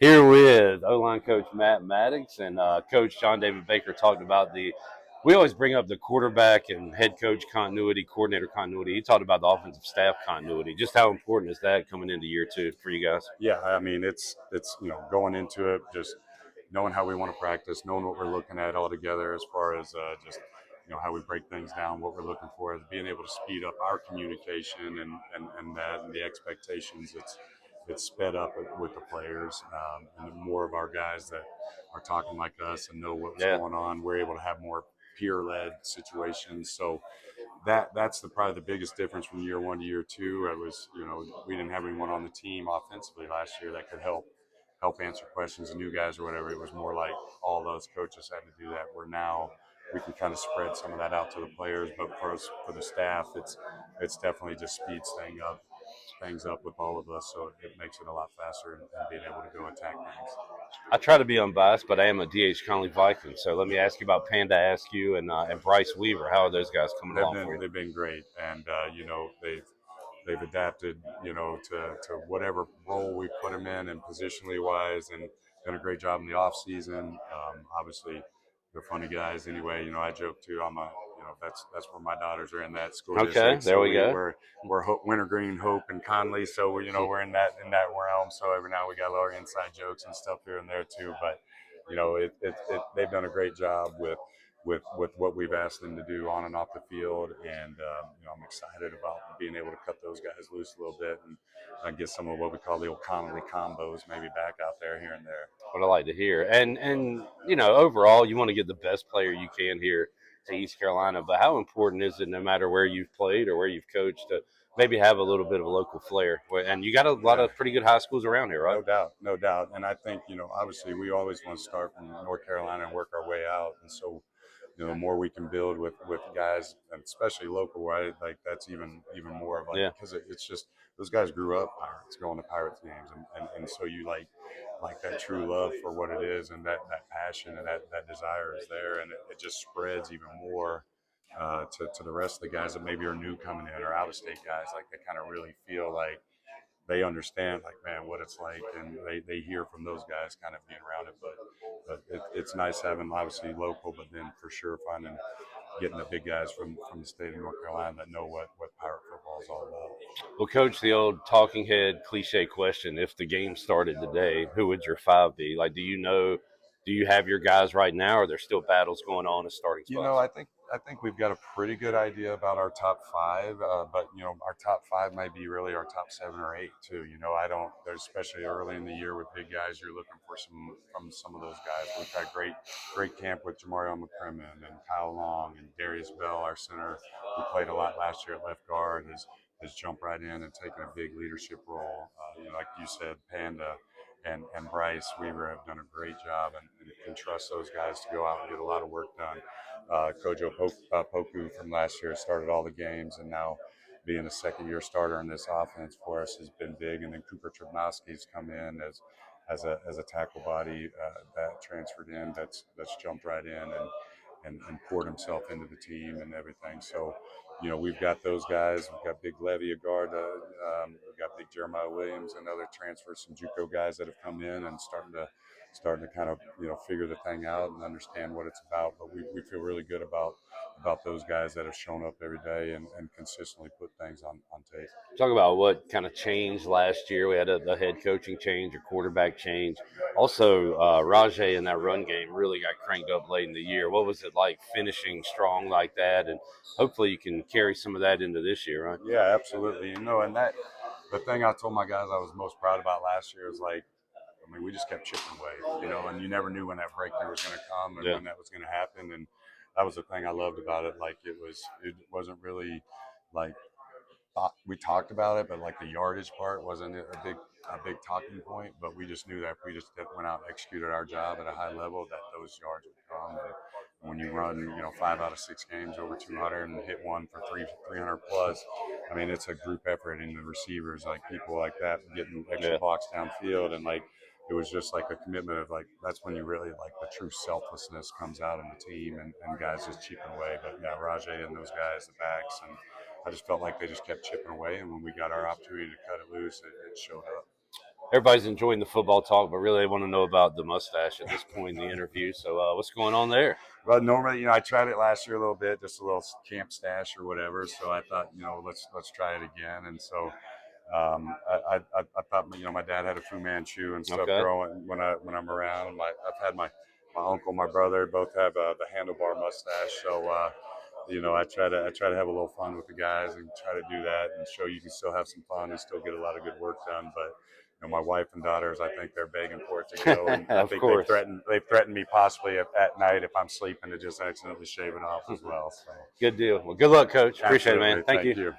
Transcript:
Here with O-line coach Matt Mattox and coach John David Baker talked about we always bring up the quarterback and head coach continuity, coordinator continuity. He talked about the offensive staff continuity. Just how important is that coming into year two for you guys? Yeah, I mean it's going into it just knowing how we want to practice, knowing what we're looking at all together as far as just how we break things down, what we're looking for, being able to speed up our communication and that and the expectations. It's sped up with the players, and the more of our guys that are talking like us and know what's Yeah. going on, we're able to have more peer-led situations. So that's probably the biggest difference from year one to year two. It was we didn't have anyone on the team offensively last year that could help answer questions of new guys or whatever. It was more like all those coaches had to do that. Where now we can kind of spread some of that out to the players, but for us, for the staff, it's definitely just speeds things up with all of us, so it makes it a lot faster and being able to go attack things. I try to be unbiased, but I am a DH Conley Viking. So let me ask you about Panda, ask you, and Bryce Weaver. How are those guys coming They've along for been you? they've been great, and they've adapted, to whatever role we put them in and positionally wise, and done a great job in the off season. Obviously, they're funny guys anyway. I joke too. That's where my daughters are in that school Okay, district. there So we go. we're Wintergreen, Hope, and Conley. So we're in that realm. So every now we got a little inside jokes and stuff here and there too. But they've done a great job with what we've asked them to do on and off the field, and I'm excited about being able to cut those guys loose a little bit and get some of what we call the old Connolly combos maybe back out there here and there. What I like to hear. And overall, you want to get the best player you can here to East Carolina. But how important is it, no matter where you've played or where you've coached, to maybe have a little bit of a local flair? And you got a lot Yeah, of pretty good high schools around here, right? no doubt, no doubt. And I think obviously we always want to start from North Carolina and work our way out, and so the more we can build with guys, and especially local, right? Like that's even more of like, Yeah. because it's just those guys grew up Pirates, going to Pirates games, and so you like that true love for what it is, and that passion and that desire is there, and it just spreads even more to the rest of the guys that maybe are new coming in or out of state guys. Like they kind of really feel like they understand, like, man, what it's like, and they hear from those guys kind of being around it. But it's nice having obviously local, but then for sure finding getting the big guys from the state of North Carolina that know what pirate football is all about. Well, Coach, the old talking head cliche question: if the game started today, who would your five be? Like, do you know? Do you have your guys right now, or are there still battles going on as starting spots? I think we've got a pretty good idea about our top five, but our top five might be really our top 7 or 8 too. I don't. There's especially early in the year with big guys, you're looking for some of those guys. We've had great camp with Jamario McCrimmon and Kyle Long and Darius Bell, our center, who played a lot last year at left guard, has jumped right in and taken a big leadership role. Like you said, Panda and Bryce Weaver have done a great job, and can trust those guys to go out and get a lot of work done. Kojo Poku from last year started all the games, and now being a second-year starter in this offense for us has been big. And then Cooper Trubnowski's come in as a tackle body that transferred in, that's jumped right in and poured himself into the team and everything. So, we've got those guys. We've got Big Levy, a guard. We've got Big Jeremiah Williams and other transfers, some JUCO guys that have come in and starting to kind of figure the thing out and understand what it's about. But we feel really good about those guys that have shown up every day and consistently put things on tape. Talk about what kind of changed last year. We had a head coaching change, a quarterback change. Also, Rajay in that run game really got cranked up late in the year. What was it like finishing strong like that? And hopefully you can carry some of that into this year, right? Yeah, absolutely. And that the thing I told my guys I was most proud about last year is like, I mean, we just kept chipping away, and you never knew when that breakthrough was going to come and Yeah. when that was going to happen. And that was the thing I loved about it. Like it wasn't really like we talked about it, but like the yardage part wasn't a big talking point. But we just knew that if we just went out and executed our job at a high level, that those yards would come. And when you run, 5 out of 6 games over 200 and hit one for 300 plus, I mean, it's a group effort. And the receivers, like people like that, getting extra Yeah. blocks downfield, and like it was just like a commitment of like that's when you really like the true selflessness comes out in the team, and guys just chipping away. But yeah, Rajay and those guys, the backs, and I just felt like they just kept chipping away, and when we got our opportunity to cut it loose, it showed up. everybody's enjoying the football talk, but really they want to know about the mustache at this point in the interview. So what's going on there? Well, normally, I tried it last year a little bit, just a little camp stash or whatever. So I thought, let's try it again. And so I thought, my dad had a Fu Manchu and stuff Okay. growing when I'm around. I've had my uncle, my brother, both have the handlebar mustache. So I try to have a little fun with the guys and try to do that and show you can still have some fun and still get a lot of good work done. But my wife and daughters, I think they're begging for it to go, and I Of think course. they've threatened me possibly at night if I'm sleeping to just accidentally shave it off as well. So Good deal. Well, good luck, Coach. Appreciate it, man. absolutely, Thank you. you.